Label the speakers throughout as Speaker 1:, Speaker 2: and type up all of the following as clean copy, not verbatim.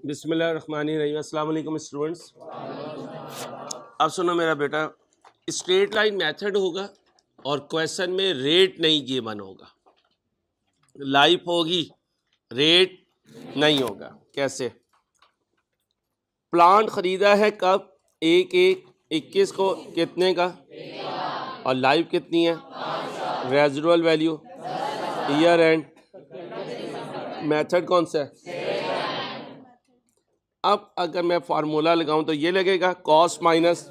Speaker 1: बिस्मिल्लाहिर्रहमानिर्रहीम। अस्सलाम वालेकुम स्टूडेंट्स। अब सुनो मेरा बेटा, स्ट्रेट लाइन मेथड होगा और क्वेश्चन में रेट नहीं गिवन होगा, लाइफ होगी, रेट नहीं होगा। कैसे? प्लांट खरीदा है कब? 1/1/21 को। कितने का? और लाइफ कितनी है? Residual value, year and, method कौन सा है? अब अगर मैं फार्मूला लगाऊं तो ये लगेगा कॉस्ट माइनस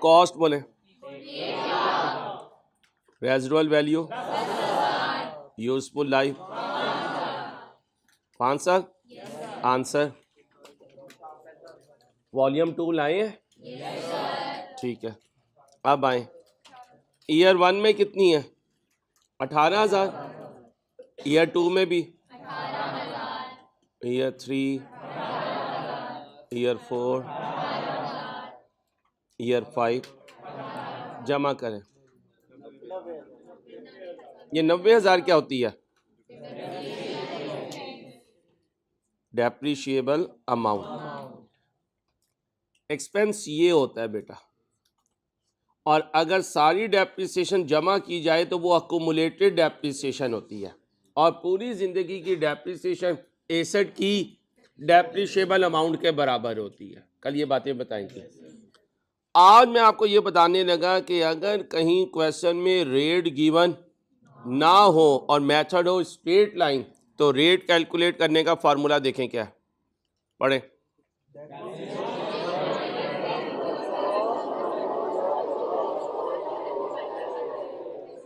Speaker 1: कॉस्ट, बोले residual value, useful life, answer answer volume 2 लाए हैं? ठीक है। अब आए, ईयर 1 में कितनी है? 18,000। ईयर 2 में भी, ईयर 3, ईयर 4, ईयर 5। जमा करें। ये 90,000 क्या होती है? Depreciable amount. एक्सपेंस ये होता है बेटा, और अगर सारी डेप्रिसिएशन जमा की जाए तो वो अक्यूमुलेटेड डेप्रिसिएशन होती है, और पूरी जिंदगी की डेप्रिसिएशन एसेट की डेप्रिशिएबल अमाउंट के बराबर होती है। कल ये बातें बताएंगे। आज मैं आपको ये बताने लगा कि अगर कहीं क्वेश्चन में रेट गिवन ना हो और मेथड हो स्ट्रेट लाइन, तो रेट कैलकुलेट करने का फार्मूला देखें क्या है। पढ़ें।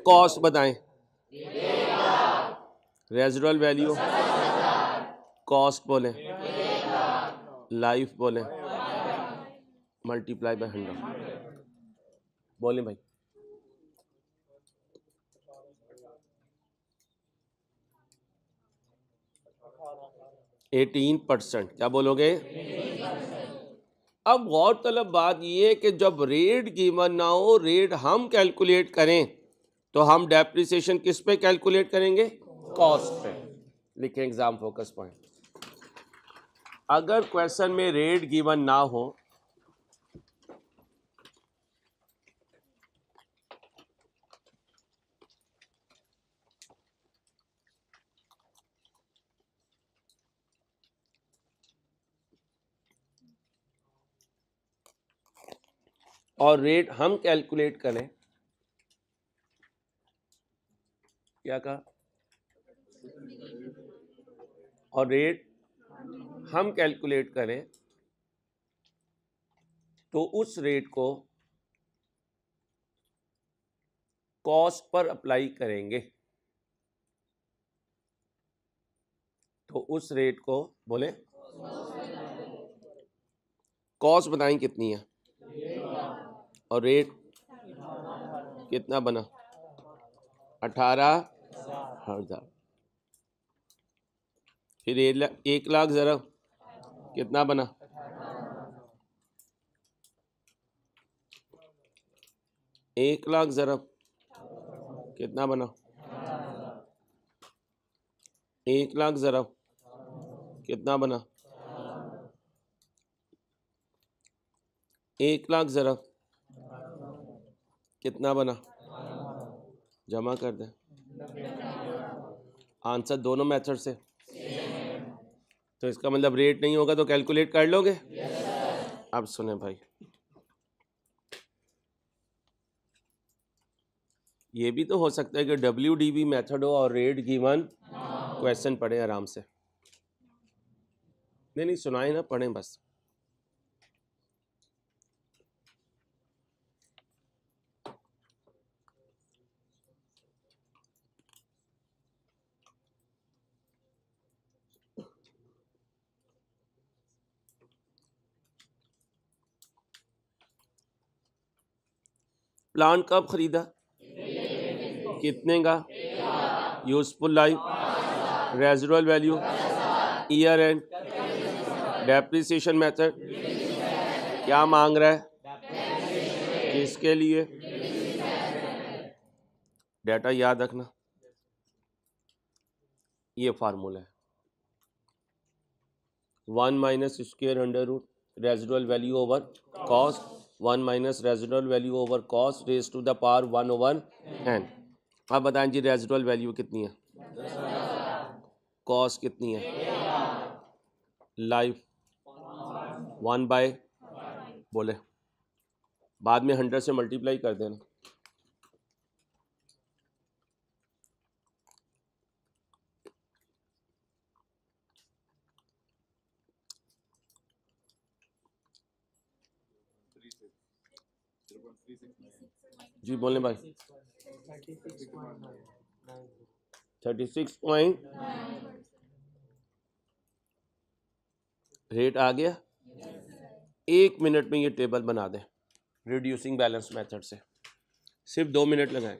Speaker 1: कॉस्ट बताएं, रेजिडुअल वैल्यू, कॉस्ट बोलें, लाइफ बोलें, मल्टीप्लाई बाय 100 बोलें भाई। %18। क्या बोलोगे? अब गौरतलब बात यह है कि जब रेट गिवन ना हो, रेट हम कैलकुलेट करें, तो हम डेप्रिसिएशन किस पे कैलकुलेट करेंगे? कॉस्ट पे। लिखें एग्जाम फोकस पॉइंट। अगर क्वेश्चन में रेट गिवन ना हो और रेट हम कैलकुलेट करें, क्या कहा? और रेट हम कैलकुलेट करें तो उस रेट को कॉस्ट पर अप्लाई करेंगे। तो उस रेट को बोले, कॉस्ट बताएं कितनी है और रेट कितना बना? 18,000। फिर 1,00,000 जरा कितना बना? 1,00,000 जरा कितना बना? 1,00,000 जरा कितना बना? 1,00,000 जरा कितना बना? जमा कर दें। आंसर दोनों मेथड से, तो इसका मतलब रेट नहीं होगा तो कैलकुलेट कर लोगे? अब सुने भाई, ये भी तो हो सकता है कि WDV मेथड हो और रेट गिवन। क्वेश्चन पढ़े आराम से। नहीं सुनाए ना, पढ़ें बस। प्लांट कब खरीदा? कितने का? Useful life, residual value, year and, depreciation method. क्या मांग रहा है? किसके लिए? डेटा याद रखना, ये फार्मूला है। 1 minus square under root residual value over cost 1 minus residual value over cost raise to the power 1 over n। अब बताएं जी रेजिडुअल वैल्यू कितनी है, कॉस कितनी है, लाइफ 1 बाय, बोले बाद में 100 से मल्टीप्लाई कर देना। जी बोले भाई 36 रेट आ गया। 1 मिनट में ये टेबल बना दें रिड्यूसिंग बैलेंस मेथड से, सिर्फ 2 मिनट लगाएं।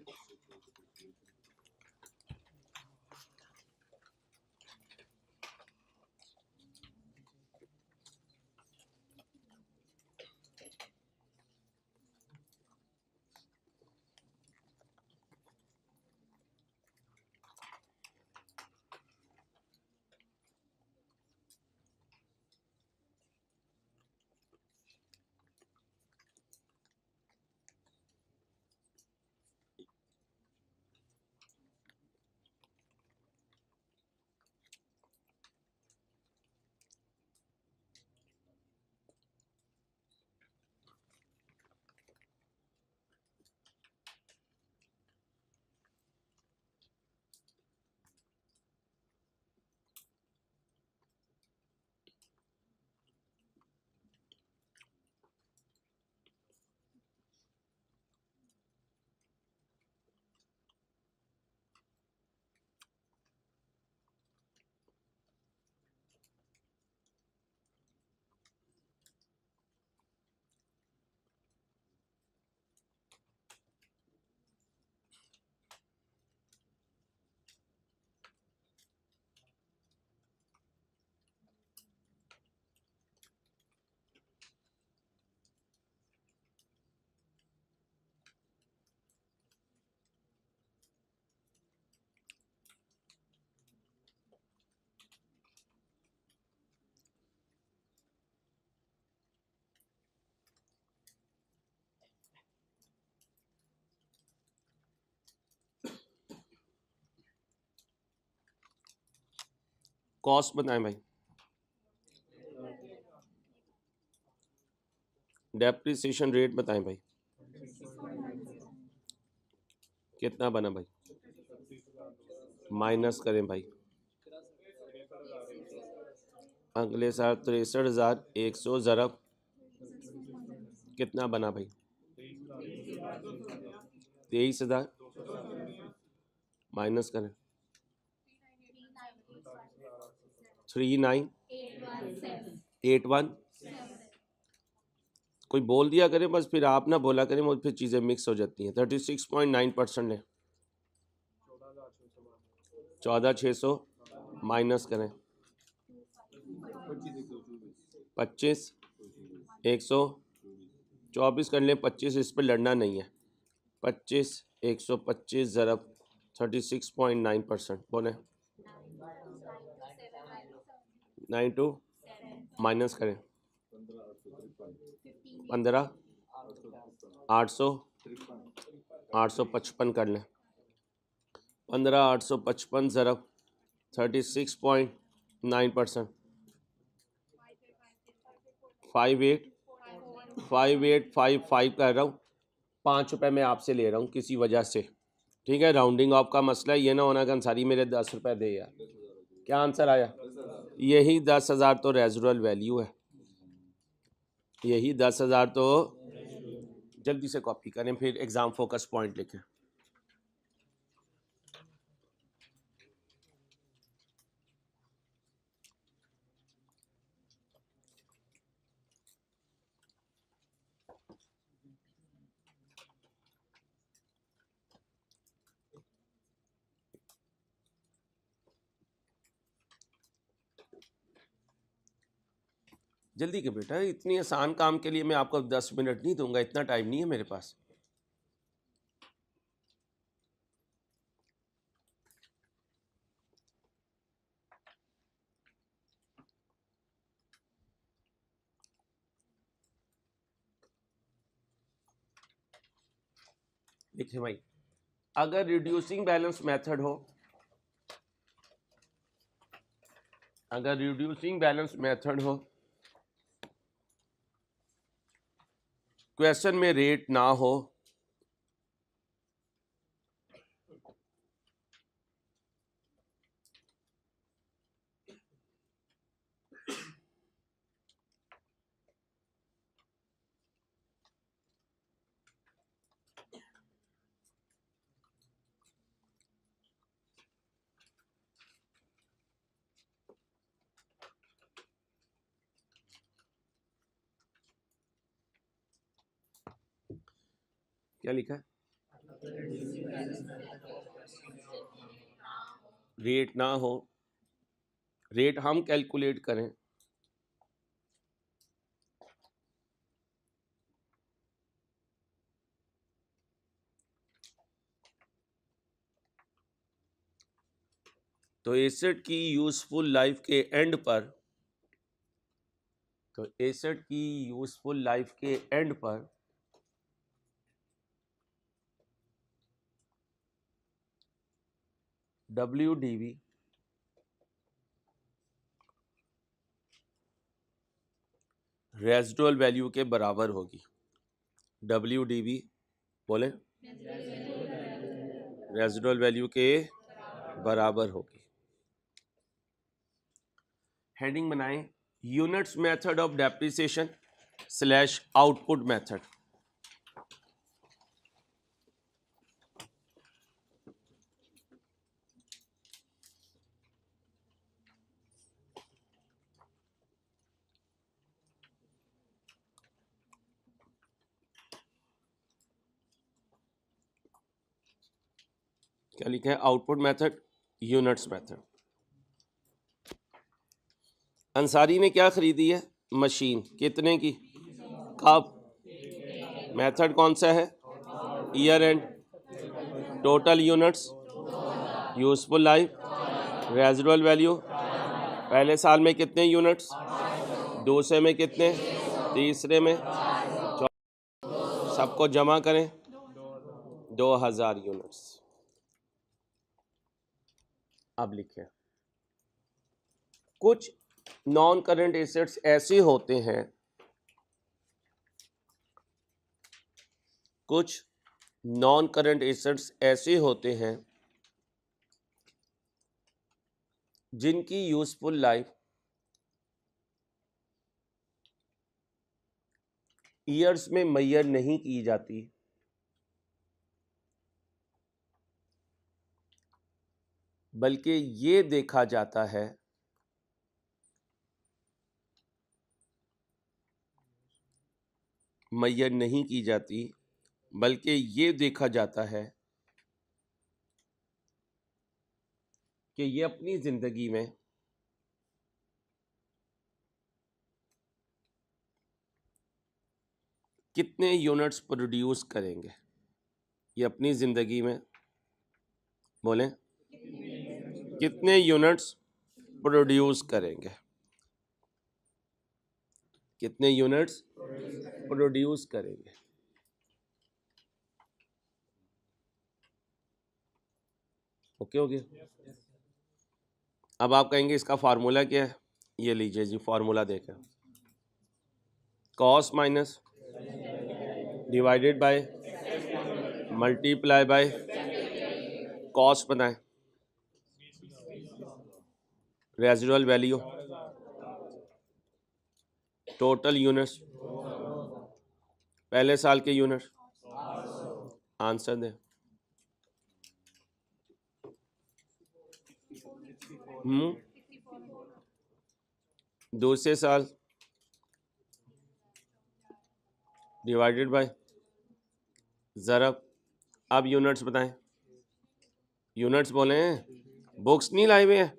Speaker 1: कॉस्ट बताएं भाई, डेप्रिसिएशन रेट बताएं भाई, कितना बना भाई, माइनस करें भाई, अगले साल 63,100 ज़रब कितना बना भाई, 23,000 माइनस करें 3981। कोई बोल दिया करे बस, फिर आप ना बोला करें, मुझे फिर चीज़ें मिक्स हो जाती हैं। 36.9% है, 14,600 माइनस करें 25,124 कर लें, 25 इस पर लड़ना नहीं है, 25,125 ज़रब 36.9% बोले 92 माइनस करें 15,800 855 कर लें, 15,855 ज़रब 36.9%, 5855 कर रहा हूँ, 5 रुपये मैं आपसे ले रहा हूँ किसी वजह से, ठीक है। राउंडिंग ऑफ का मसला है, ये ना होना कि अंसारी मेरे 10 रुपये दे यार। क्या आंसर आया? यही 10,000 तो रेजिडुअल वैल्यू है, यही 10,000 तो। जल्दी से कॉपी करें, फिर एग्जाम फोकस पॉइंट लिखें। जल्दी के बेटा, इतनी आसान काम के लिए मैं आपको 10 मिनट नहीं दूंगा, इतना टाइम नहीं है मेरे पास। देखिए भाई, अगर रिड्यूसिंग बैलेंस मेथड हो, अगर रिड्यूसिंग बैलेंस मेथड हो, क्वेश्चन में रेट ना हो, क्या लिखा है, रेट ना हो, रेट हम कैलकुलेट करें, तो एसेट की यूजफुल लाइफ के एंड पर, तो एसेट की यूजफुल लाइफ के एंड पर WDV रेजिडुअल वैल्यू के बराबर होगी। WDV बोले, रेजिडुअल वैल्यू के बराबर होगी। हेडिंग बनाएं, units method of depreciation slash output method. क्या लिखा है, output method, units method. Ansari ने क्या खरीदी है, मशीन, कितने की, कब, मेथड कौन सा है, year and, total units, useful life, residual value, पहले साल में कितने यूनिट्स, दूसरे में कितने, तीसरे में, सबको जमा करें, 2000 यूनिट्स। अब लिखें, कुछ नॉन करंट एसेट्स ऐसे होते हैं, कुछ नॉन करंट एसेट्स ऐसे होते हैं जिनकी यूजफुल लाइफ ईयर्स में मेजर नहीं की जाती, बल्कि ये देखा जाता है मेजर नहीं की जाती, बल्कि ये देखा जाता है कि ये अपनी जिंदगी में कितने यूनिट्स प्रोड्यूस करेंगे, ये अपनी जिंदगी में, बोलें, कितने यूनिट्स प्रोड्यूस करेंगे, कितने यूनिट्स प्रोड्यूस करेंगे। ओके हो गया। अब आप कहेंगे इसका फार्मूला क्या है, ये लीजिए जी, फार्मूला देखें, cos minus divided by multiply by cost बनाए, रेजिडुअल वैल्यू, टोटल यूनिट्स, पहले साल के यूनिट्स, आंसर दें। दूसरे साल डिवाइडेड बाय ज़रब। अब यूनिट्स बताएं, यूनिट्स बोले हैं, बुक्स नहीं लाए हुए हैं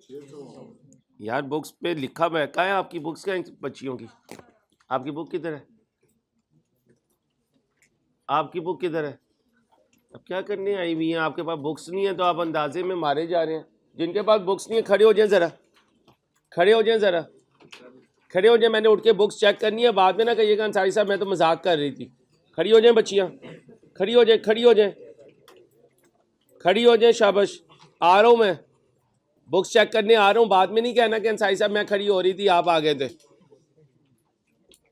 Speaker 1: यार, बुक्स पे लिखा हुआ है आपकी बुक्स क्या है बच्चियों की, आपकी बुक किधर है, आपकी बुक किधर है, अब क्या करने आई हुई है, आपके पास बुक्स नहीं है तो आप अंदाजे में मारे जा रहे हैं। जिनके पास बुक्स नहीं है खड़े हो जाए ज़रा, खड़े हो जाए ज़रा, खड़े हो जाए, मैंने उठ के बुक्स चेक करनी है, बाद में ना कहिएगा अंसारी साहब मैं तो मजाक कर रही थी। खड़ी हो जाए बच्चियाँ, खड़ी हो जाए, खड़ी हो जाए, खड़ी हो जाए, शाबाश। आ रहा हूँ मैं, बुक्स चेक करने आ रहा हूँ, बाद में नहीं कहना कि अंसारी साहब मैं खड़ी हो रही थी आप आ गए थे।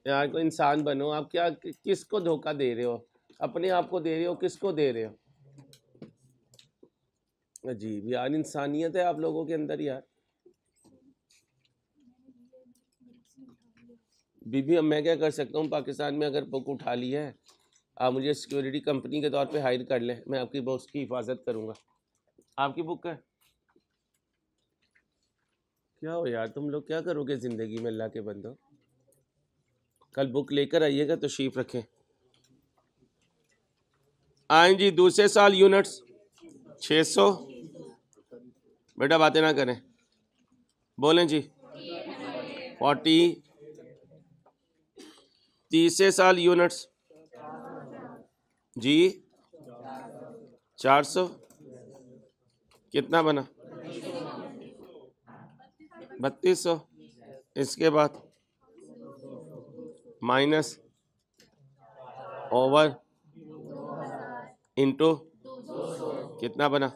Speaker 1: यार कोई इंसान बनो, आप क्या किसको धोखा दे रहे हो? अपने आप को दे रहे हो, किसको दे रहे हो? अजीब यार, इंसानियत है आप लोगों के अंदर यार। बीबी अब मैं क्या कर सकता हूँ? पाकिस्तान में अगर बुक उठा ली है, आप मुझे सिक्योरिटी कंपनी के तौर पे हायर कर लें, मैं आपकी बुक्स की हिफाजत करूँगा। आपकी बुक है क्या हो यार, तुम लोग क्या करोगे ज़िंदगी में अल्लाह के बंदो? कल बुक लेकर आइएगा, तशरीफ़ रखें। आए जी, दूसरे साल यूनिट्स 600। बेटा बातें ना करें, बोलें जी। 40। तीसरे साल यूनिट्स जी 400। कितना बना? 3200। इसके बाद माइनस ओवर इंटू कितना बना?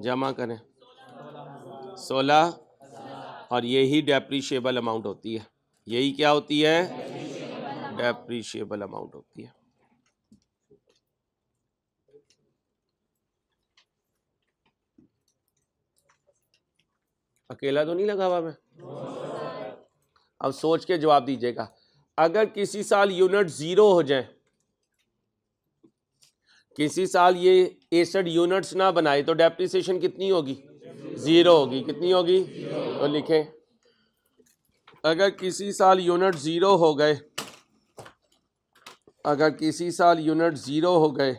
Speaker 1: जमा करें 16। और यही डेप्रीशिएबल अमाउंट होती है। यही क्या होती है? डेप्रीशिएबल अमाउंट होती है। अकेला तो नहीं लगा हुआ मैं? अब सोच के जवाब दीजिएगा। अगर किसी साल यूनिट 0 हो जाए, किसी साल ये 61 यूनिट्स ना बनाए, तो डेप्रिसिएशन कितनी होगी? 0 होगी। कितनी होगी? तो लिखें, अगर किसी साल यूनिट 0 हो गए, अगर किसी साल यूनिट 0 हो गए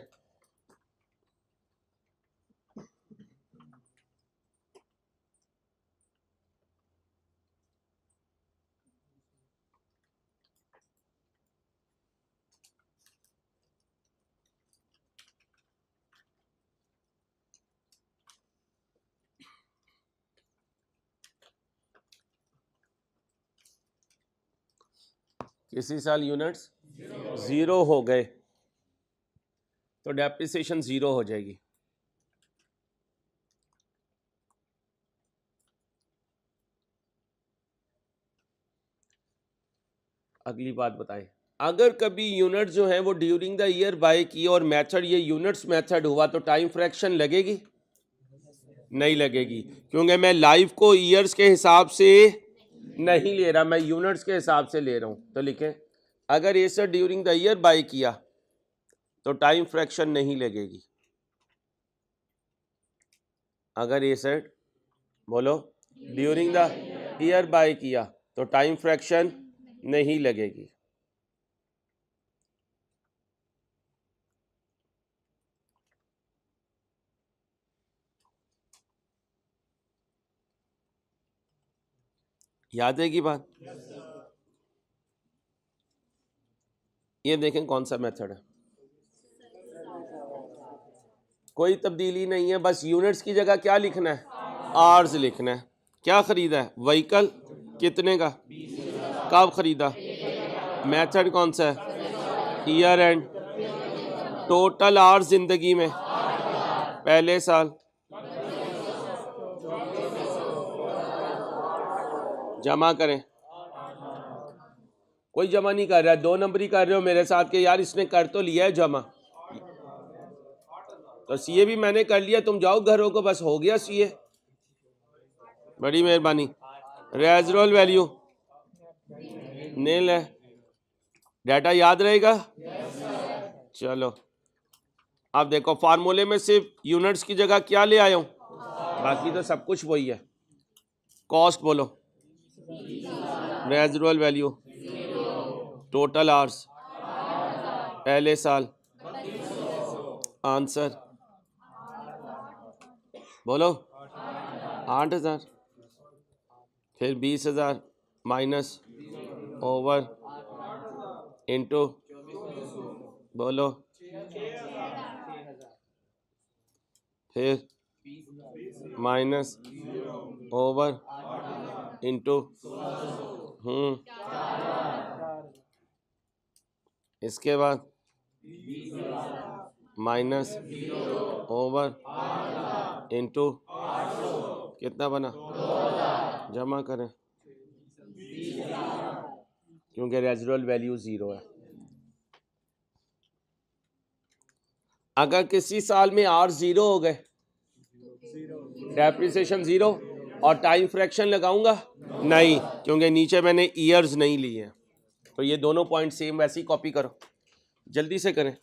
Speaker 1: किसी साल यूनिट्स 0 हो गए तो डेप्रिसिएशन 0 हो जाएगी। अगली बात बताएं, अगर कभी यूनिट जो है वो ड्यूरिंग द ईयर बाय की और मेथड ये यूनिट्स मेथड हुआ, तो टाइम फ्रैक्शन लगेगी? नहीं लगेगी, क्योंकि मैं लाइफ को ईयर्स के हिसाब से नहीं ले रहा, मैं यूनिट्स के हिसाब से ले रहा हूं। तो लिखें, अगर asset during the year buy किया तो टाइम फ्रैक्शन नहीं लगेगी। अगर एसेट बोलो ड्यूरिंग द ईयर बाय किया तो टाइम फ्रैक्शन नहीं लगेगी। याद है की बात? ये देखें कौन सा मेथड है, कोई तब्दीली नहीं है, बस यूनिट्स की जगह क्या लिखना है? आर्स लिखना है। क्या खरीदा है? व्हीकल। कितने का? कब खरीदा? मेथड कौन सा है? Year and. टोटल आर्स जिंदगी में पहले साल। जमा करें। कोई जमा नहीं कर रहा है, 2 नंबर ही कर रहे हो मेरे साथ के यार, इसने कर तो लिया है जमा, तो सीए भी मैंने कर लिया, तुम जाओ घरों को, बस हो गया सीए। बड़ी मेहरबानी। रेजरोल वैल्यू नील है, डाटा याद रहेगा? चलो अब देखो, फार्मूले में सिर्फ यूनिट्स की जगह क्या ले आया हूं, बाकी तो सब कुछ वही है। कॉस्ट बोलो, रेजरोल वैल्यू, टोटल आवर्स पहले साल, आंसर बोलो 8000, फिर 20,000 माइनस ओवर इंटू बोलो, फिर माइनस ओवर इंटू इसके बाद माइनस ओवर इंटू कितना बना, जमा करें क्योंकि रेजिडुअल वैल्यू 0 है। अगर किसी साल में R 0 हो गए, डेप्रिसिएशन 0, और टाइम फ्रैक्शन लगाऊंगा नहीं, क्योंकि नीचे मैंने ईयर्स नहीं लिए हैं। तो ये दोनों पॉइंट सेम वैसे ही कॉपी करो, जल्दी से करें।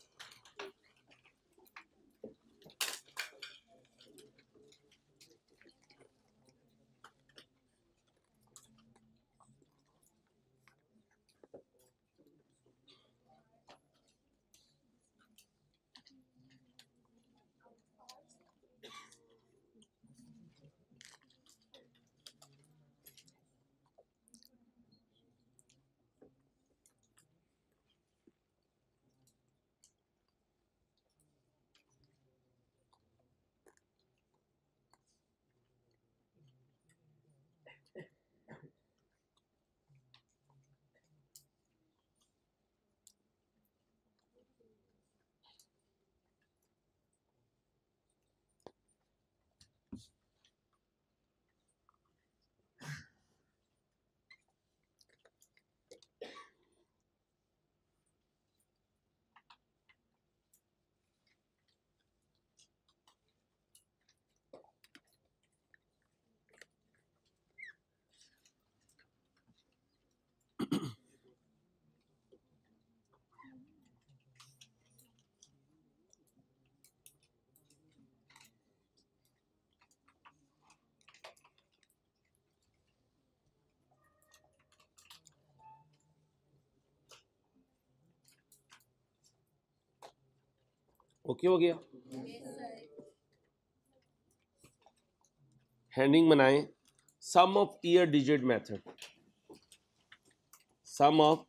Speaker 1: ओके हो गया। हेडिंग बनाएं, sum of year digit method, sum of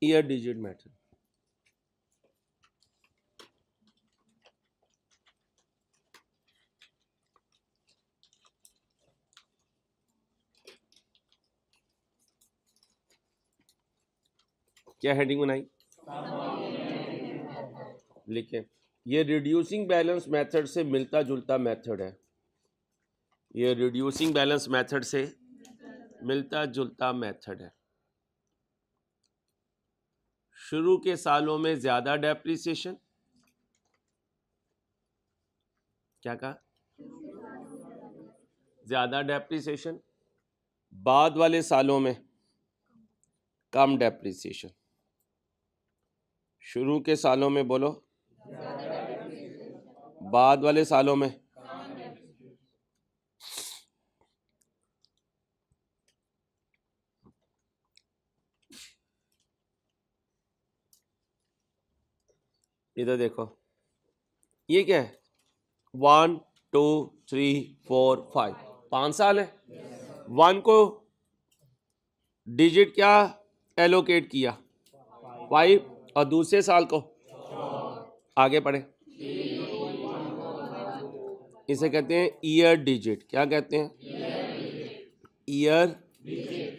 Speaker 1: year digit method. क्या हेडिंग बनाई, लिखें, ये रिड्यूसिंग बैलेंस मेथड से मिलता जुलता मेथड है, ये रिड्यूसिंग बैलेंस मेथड से मिलता जुलता मेथड है। शुरू के सालों में ज्यादा डेप्रिसिएशन, क्या कहा, ज्यादा डेप्रिसिएशन, बाद वाले सालों में कम डेप्रिसिएशन। शुरू के सालों में बोलो, बाद वाले सालों में इधर देखो, ये क्या है, 1 2 3 4 5, 5 साल है। 1 को डिजिट क्या एलोकेट किया, 5, और दूसरे साल को आगे पढ़े, इसे कहते हैं ईयर डिजिट। क्या कहते हैं, ईयर।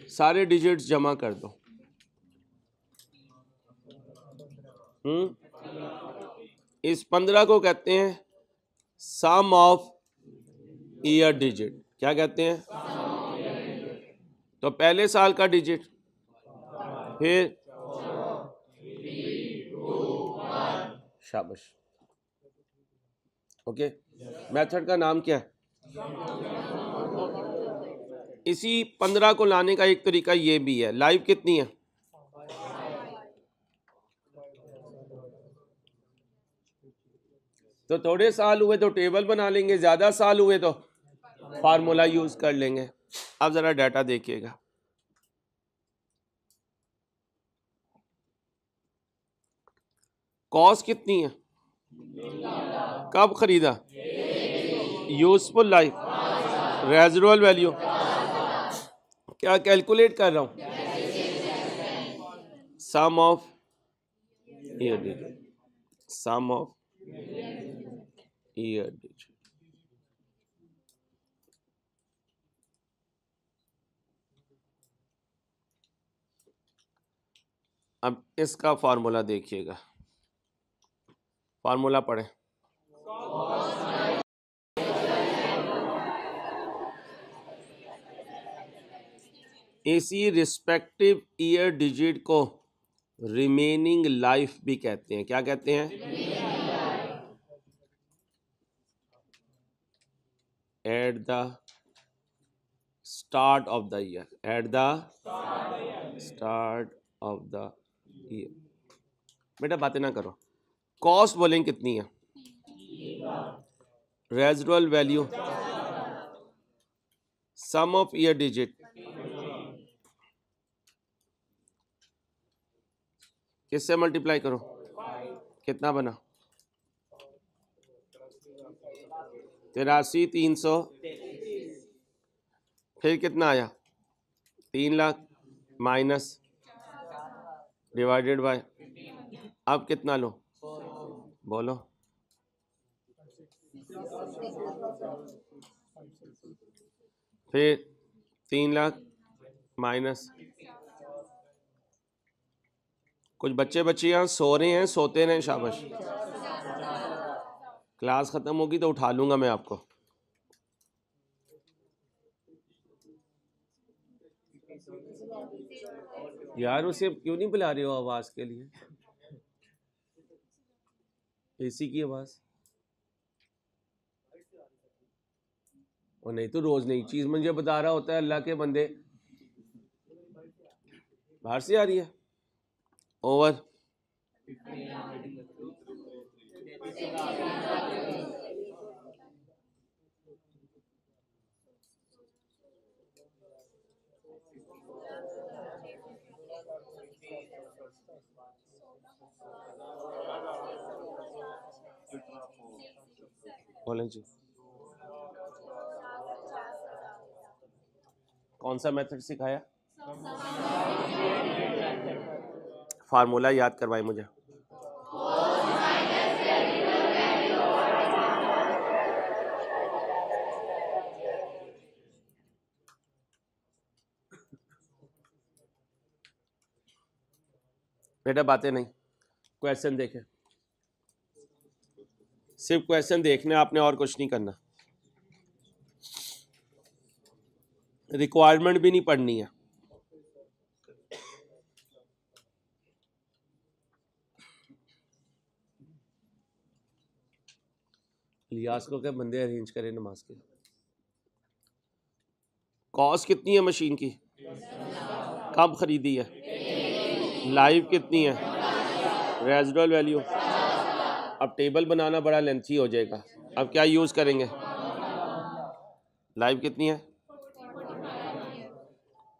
Speaker 1: सारे डिजिट्स जमा कर दो। इस 15 को कहते हैं सम ऑफ ईयर डिजिट। क्या कहते हैं, तो पहले साल का डिजिट, फिर शाबाश, ओके। मेथड का नाम क्या है, इसी 15 को लाने का एक तरीका ये भी है। लाइव कितनी है, तो थोड़े साल हुए तो टेबल बना लेंगे, ज्यादा साल हुए तो फार्मूला यूज कर लेंगे। अब जरा डाटा देखिएगा, कॉस्ट कितनी है, कब खरीदा, यूजफुल लाइफ, रेजिडुअल वैल्यू, क्या कैलकुलेट कर रहा हूं, sum of year digit, sum of year digit. अब इसका फॉर्मूला देखिएगा, फार्मूला पढ़े। इसी रिस्पेक्टिव ईयर डिजिट को रिमेनिंग लाइफ भी कहते हैं। क्या कहते हैं? At the start of the year, at the start of the year. बेटा बातें ना करो। कॉस्ट बोलें कितनी है? Residual value, sum of year digit, किससे मल्टीप्लाई करो? कितना बना? 83, 300, फिर कितना आया? 3 लाख माइनस डिवाइडेड बाय, अब कितना लो? बोलो। फिर 3 लाख माइनस, कुछ बच्चे बच्चियां सो रहे हैं, सोते रहें, शाबाश। क्लास खत्म होगी तो उठा लूंगा मैं आपको। यार उसे क्यों नहीं बुला रहे हो आवाज के लिए? एसी की आवाज। और नहीं तो रोज नई चीज मुझे बता रहा होता है। अल्लाह के बंदे, बाहर से आ रही है। ओवर। बोलें जी। कौन सा मेथड सिखाया? फार्मूला याद करवाए मुझे। बेटा बातें नहीं, क्वेश्चन देखें। सिर्फ क्वेश्चन देखने, आपने और कुछ नहीं करना। रिक्वायरमेंट भी नहीं पढ़नी है। लियास को क्या बंदे अरेंज करें नमाज के। कॉस्ट कितनी है मशीन की? कब खरीदी है? लाइव कितनी है? Residual value. अब टेबल बनाना बड़ा लेंथी हो जाएगा। अब क्या यूज करेंगे? लाइव कितनी है?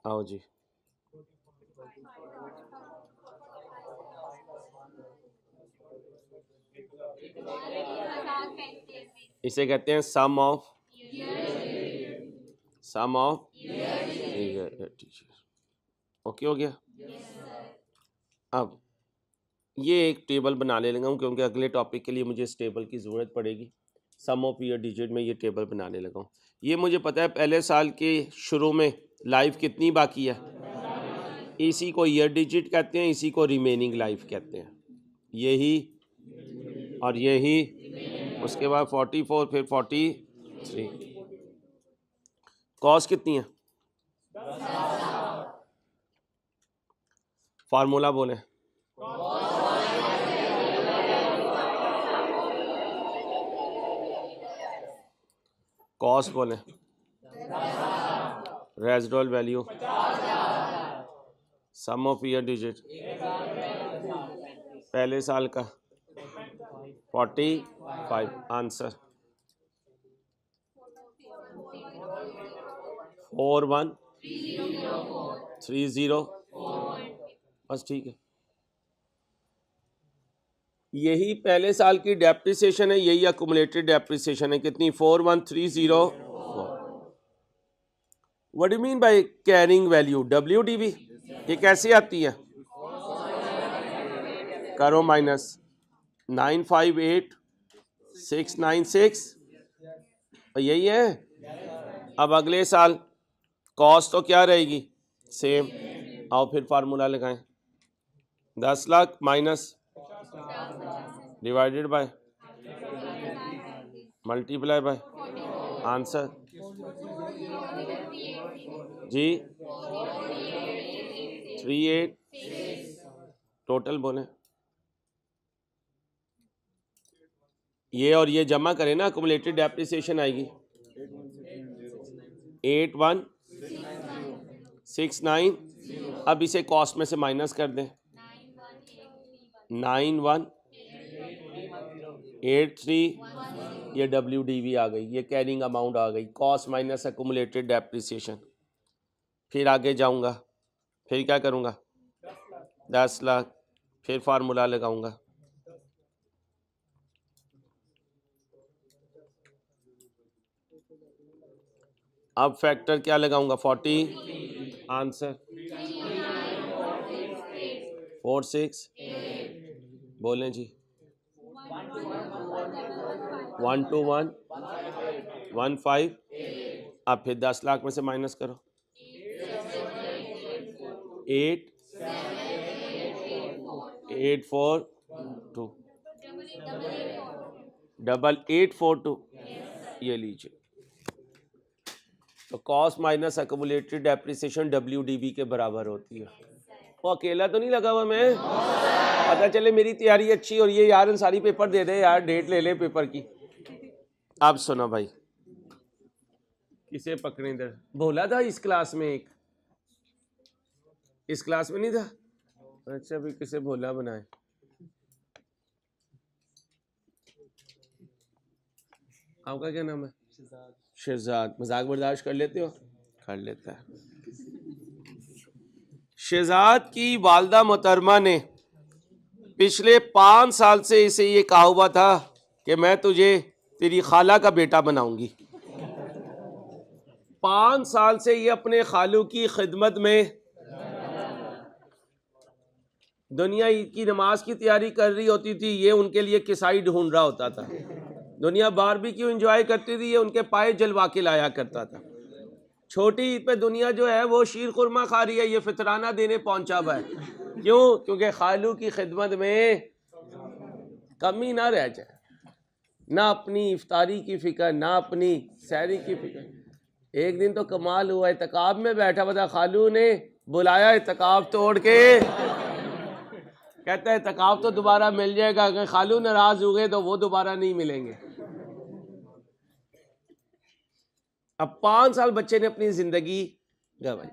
Speaker 1: आओ जी। इसे कहते हैं सम ऑफ ओके हो गया। अब ये एक टेबल बना ले लगा हूँ क्योंकि अगले टॉपिक के लिए मुझे इस टेबल की ज़रूरत पड़ेगी। सम ऑफ ईयर डिजिट में ये टेबल बनाने लगा हूँ। ये मुझे पता है पहले साल के शुरू में लाइफ कितनी बाकी है। इसी को ईयर डिजिट कहते हैं, इसी को रिमेनिंग लाइफ कहते हैं। यही और यही, उसके बाद 44, फिर 43। कॉस्ट कितनी है? फार्मूला बोले। कॉस्ट बोले। Residual value, sum of year digit, पहले साल का 45। आंसर 4130। बस ठीक है। यही पहले साल की डेप्रिसिएशन है, यही अकुमुलेटेड डेप्रिसिएशन है। कितनी? 4130। What do mean by carrying value? WDV। ये कैसे आती है? करो माइनस 958696, यही है। अब अगले साल कॉस्ट तो क्या रहेगी? सेम। आओ फिर फार्मूला लगाएं। 10 lakh minus divided by multiply by answer जी 38 टोटल बोले। ये और ये जमा करें ना, अकुमुलेटेड डेप्रिसिएशन आएगी 8169। अब इसे कॉस्ट में से माइनस कर दें 9183। ये WDV आ गई, ये कैरिंग अमाउंट आ गई, कॉस्ट माइनस अकुमुलेटेड डेप्रिसिएशन। फिर आगे जाऊंगा, फिर क्या करूंगा 10 लाख, फिर फार्मूला लगाऊंगा अब फैक्टर क्या लगाऊंगा 40 आंसर 46 बोलें जी 12115। अब फिर 10 लाख में से माइनस करो 8842 8842। ये लीजिए, तो cost minus accumulated depreciation WDV के बराबर होती है। वो अकेला तो नहीं लगा हुआ मैं, पता चले मेरी तैयारी अच्छी और ये यार सारी पेपर दे दे यार, डेट ले ले पेपर की। अब सुनो भाई, किसे पकड़े इधर, बोला था इस क्लास में, एक इस क्लास में नहीं था। अच्छा भाई किसे बोला बनाए, आपका क्या नाम है? शहजाद। मजाक बर्दाश्त कर लेते हो? कर लेता है। शहजाद की वालदा मोहतरमा ने पिछले 5 साल से इसे ये कहा हुआ था कि मैं तुझे तेरी खाला का बेटा बनाऊंगी। 5 साल से ये अपने खालू की खिदमत में दुनिया ईद की नमाज की तैयारी कर रही होती थी, ये उनके लिए किसाई ढूंढ रहा होता था। दुनिया बारबेक्यू एंजॉय करती थी, ये उनके पाए जलवा के लाया करता था। छोटी ईद पे दुनिया जो है वो शीर खुरमा खा रही है, ये फितराना देने पहुंचा हुआ है। क्यों? क्योंकि खालू की खिदमत में कमी ना रह जाए, ना अपनी इफ्तारी की फिक्र, ना अपनी सहरी की फिक्र। एक दिन तो कमाल हुआ, इत्काब में बैठा हुआ था, खालू ने बुलाया इत्काब तोड़ के, कहता है इत्काब तो दोबारा मिल जाएगा, अगर खालू नाराज हो गए तो वो दोबारा नहीं मिलेंगे। अब 5 साल बच्चे ने अपनी जिंदगी गंवाई।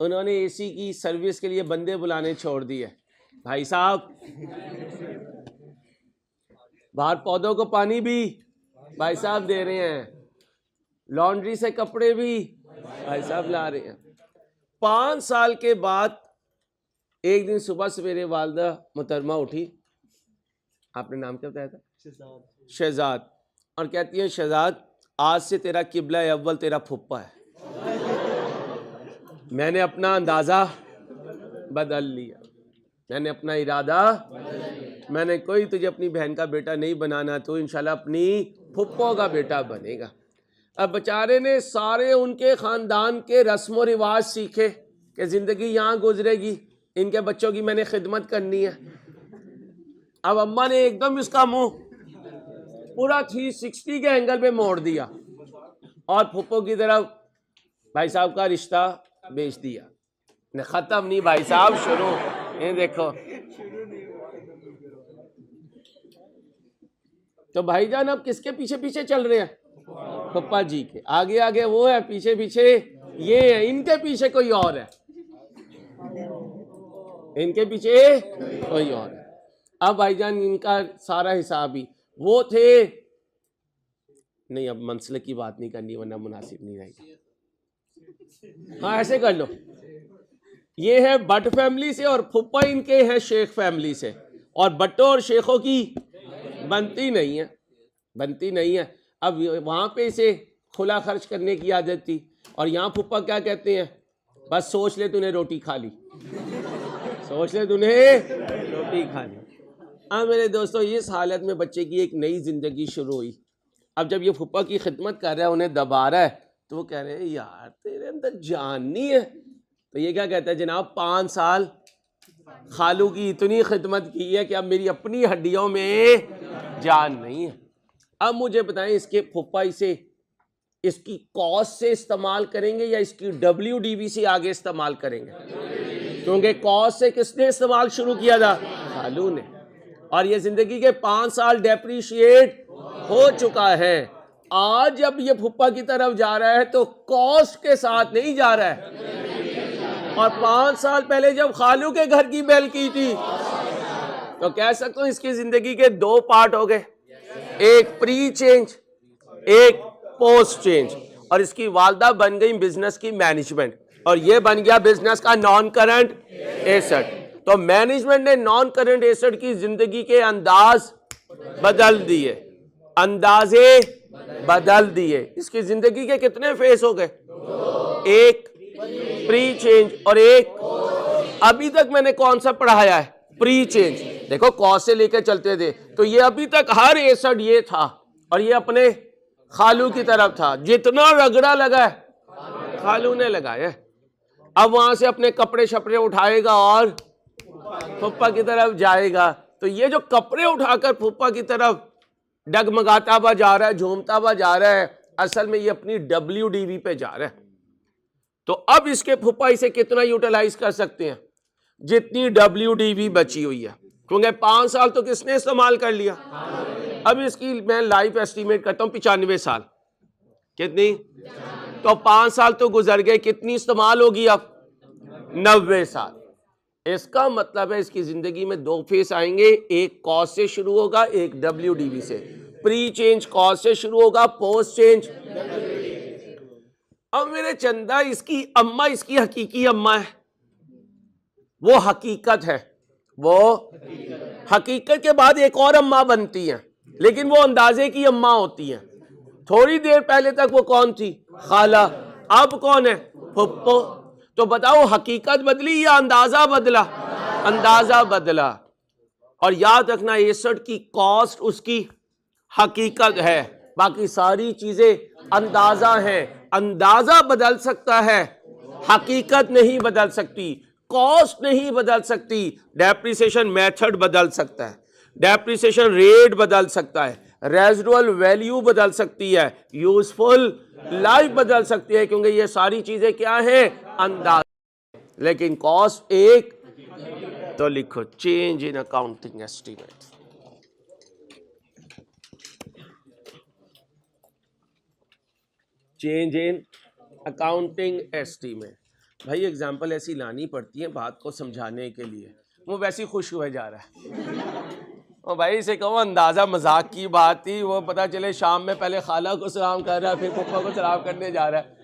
Speaker 1: उन्होंने एसी की सर्विस के लिए बंदे बुलाने छोड़ दिए। भाई साहब बाहर पौधों को पानी भी भाई साहब दे रहे हैं, लॉन्ड्री से कपड़े भी भाई साहब ला रहे हैं। 5 साल के बाद एक दिन सुबह सवेरे वालदा मोहतरमा उठी, आपने नाम क्या बताया था? शहजाद। और कहती है शहजाद आज से तेरा किबला अव्वल तेरा फुप्पा है। मैंने अपना अंदाजा बदल लिया, मैंने अपना इरादा, मैंने कोई तुझे अपनी बहन का बेटा नहीं बनाना, तो इंशाल्लाह अपनी फुप्पो का बेटा बनेगा। अब बेचारे ने सारे उनके खानदान के रस्म रिवाज सीखे कि जिंदगी यहाँ गुजरेगी, इनके बच्चों की मैंने खिदमत करनी है। अब अम्मा ने एकदम इसका मुंह पूरा 360 के एंगल पे मोड़ दिया और फुप्पो की तरफ भाई साहब का रिश्ता बेच दिया। ने खत्म नहीं भाई साहब, शुरू। ये देखो तो भाईजान अब किसके पीछे पीछे चल रहे हैं? पप्पा जी के। आगे आगे वो है, पीछे पीछे ये है, इनके पीछे कोई और है, इनके पीछे कोई और है। अब भाईजान इनका सारा हिसाब ही वो थे। नहीं अब मसले की बात नहीं करनी वरना मुनासिब नहीं रहेगा। हाँ ऐसे कर लो, ये है भट्ट फैमिली से और फुप्पा इनके हैं शेख फैमिली से, और भट्टों और शेखों की बनती नहीं है, बनती नहीं है। अब वहां पे इसे खुला खर्च करने की आदत थी, और यहाँ फुप्पा क्या कहते हैं, बस सोच ले तूने रोटी खा ली, सोच ले तूने रोटी खा ली। हाँ मेरे दोस्तों, इस हालत में बच्चे की एक नई जिंदगी शुरू हुई। अब जब ये फुप्पा की खिदमत कर रहा है, उन्हें दबा रहा है, तो वो कह रहे हैं यार तेरे अंदर जान नहीं है। तो ये क्या कहता है, जनाब 5 साल खालू की इतनी खिदमत की है कि अब मेरी अपनी हड्डियों में जान नहीं है। अब मुझे बताएं, इसके फुप्पा इसे इसकी कॉस्ट से इस्तेमाल करेंगे या इसकी WDV से आगे इस्तेमाल करेंगे? क्योंकि कॉस्ट से किसने इस्तेमाल शुरू किया था? खालू ने। और ये जिंदगी के 5 साल डेप्रिशिएट हो चुका है। आज जब ये फुप्पा की तरफ जा रहा है तो कॉस्ट के साथ नहीं जा रहा है। और 5 साल पहले जब खालू के घर की बेल की थी तो कह सकते हो इसकी जिंदगी के 2 पार्ट हो गए, एक प्री चेंज, एक पोस्ट चेंज। और इसकी वालदा बन गई बिजनेस की मैनेजमेंट और ये बन गया बिजनेस का नॉन करंट एसेट। तो मैनेजमेंट ने नॉन करंट एसेट की जिंदगी के अंदाज बदल दिए, अंदाजे बदल दिए। इसकी जिंदगी के कितने फेस हो गए? एक प्री चेंज और एक, अभी तक मैंने कौन सा पढ़ाया है? Pre change. देखो कॉस्ट से लेकर चलते थे तो ये अभी तक हर एसेट ये था और ये अपने खालू की तरफ था। जितना रगड़ा लगा है खालू ने लगाया। अब वहां से अपने कपड़े शपड़े उठाएगा और फुप्पा की तरफ जाएगा। तो ये जो कपड़े उठाकर फुप्पा की तरफ डगमगाता हुआ जा रहा है, झूमता हुआ जा रहा है, असल में ये अपनी WDV पे जा रहा है। तो अब इसके फुप्पा इसे कितना यूटिलाइज कर सकते हैं? जितनी WDV बची हुई है, क्योंकि 5 साल तो किसने इस्तेमाल कर लिया। अब इसकी मैं लाइफ एस्टिमेट करता हूं 95 साल। कितनी? तो 5 साल तो गुजर गए, कितनी इस्तेमाल होगी अब? 90 साल। इसका मतलब है इसकी जिंदगी में 2 फेस आएंगे, एक कॉस्ट से शुरू होगा, एक WDV से। प्री चेंज कॉस्ट से शुरू होगा, पोस्ट चेंज। अब मेरे चंदा, इसकी अम्मा इसकी हकीकी अम्मा है, वो हकीकत है, वो हकीकत के बाद एक और अम्मा बनती है, लेकिन वो अंदाजे की अम्मा होती है। थोड़ी देर पहले तक वो कौन थी? खाला। अब कौन है? फुप्पो। तो बताओ हकीकत बदली या अंदाजा बदला? अंदाजा बदला। और याद रखना एसेट की कॉस्ट उसकी हकीकत है, बाकी सारी चीजें अंदाजा है। अंदाजा बदल सकता है, हकीकत नहीं बदल सकती, कॉस्ट नहीं बदल सकती। डेप्रिसिएशन मेथड बदल सकता है, डेप्रिसिएशन रेट बदल सकता है, रेजिडुअल वैल्यू बदल सकती है, यूजफुल लाइफ बदल सकती है, क्योंकि ये सारी चीजें क्या है? अंदाजा। लेकिन कॉस्ट एक, तो लिखो change in accounting estimate. Change in accounting estimate. भाई एग्जाम्पल ऐसी लानी पड़ती है बात को समझाने के लिए। वो वैसे ही खुश हुए जा रहा है। और भाई इसे कहो अंदाजा मजाक की बात थी, वो पता चले शाम में पहले खाला को सलाम कर रहा है, फिर पप्पा को सलाम करने जा रहा है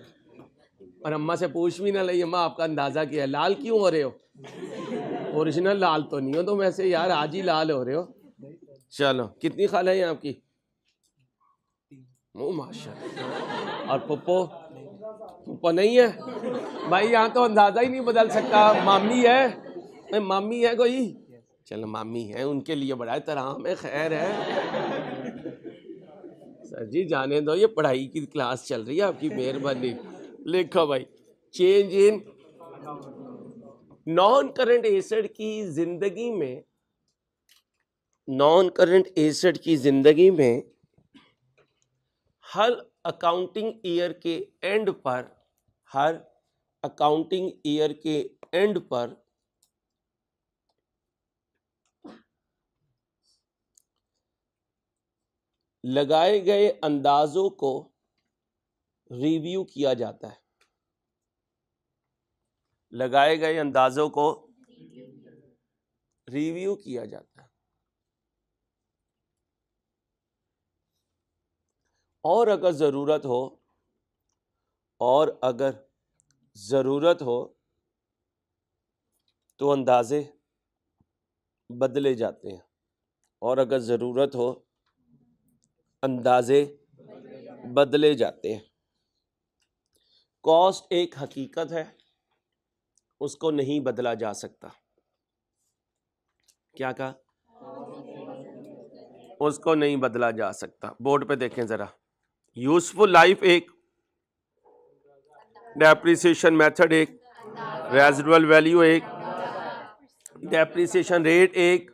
Speaker 1: और अम्मा से पूछ भी ना लगी, अम्मा आपका अंदाजा क्या है, लाल क्यों हो रहे हो? ओरिजिनल लाल तो नहीं हो तुम ऐसे यार, आज ही लाल हो रहे हो। चलो कितनी खाला है आपकी? माशाल्लाह। और पप्पो? पप्पो नहीं है भाई, यहाँ तो अंदाजा ही नहीं बदल सकता। मामी है? मामी है कोई? चलो मामी है, उनके लिए बड़ा एहतराम है, खैर है। सर जी जाने दो, ये पढ़ाई की क्लास चल रही है, आपकी मेहरबानी। लिखो भाई, change in non current asset की जिंदगी में, नॉन करंट एसेट की जिंदगी में हर अकाउंटिंग ईयर के एंड पर, हर अकाउंटिंग ईयर के एंड पर लगाए गए अंदाजों को रिव्यू किया जाता है। लगाए गए अंदाजों को रिव्यू किया जाता है। और अगर ज़रूरत हो, और अगर ज़रूरत हो तो अंदाजे बदले जाते हैं। और अगर ज़रूरत हो अंदाजे बदले जाते हैं। कॉस्ट एक हकीकत है, उसको नहीं बदला जा सकता। क्या कहा? उसको नहीं बदला जा सकता। बोर्ड पे देखें जरा। यूजफुल लाइफ एक, डेप्रिसिएशन मेथड एक, रेजिडुअल वैल्यू एक, डेप्रिसिएशन रेट एक,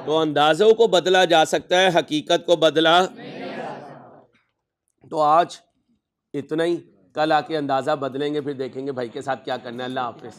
Speaker 1: तो अंदाजों को बदला जा सकता है, हकीकत को बदला। तो आज इतना ही, कल आके अंदाजा बदलेंगे, फिर देखेंगे भाई के साथ क्या करना है। अल्लाह हाफिज।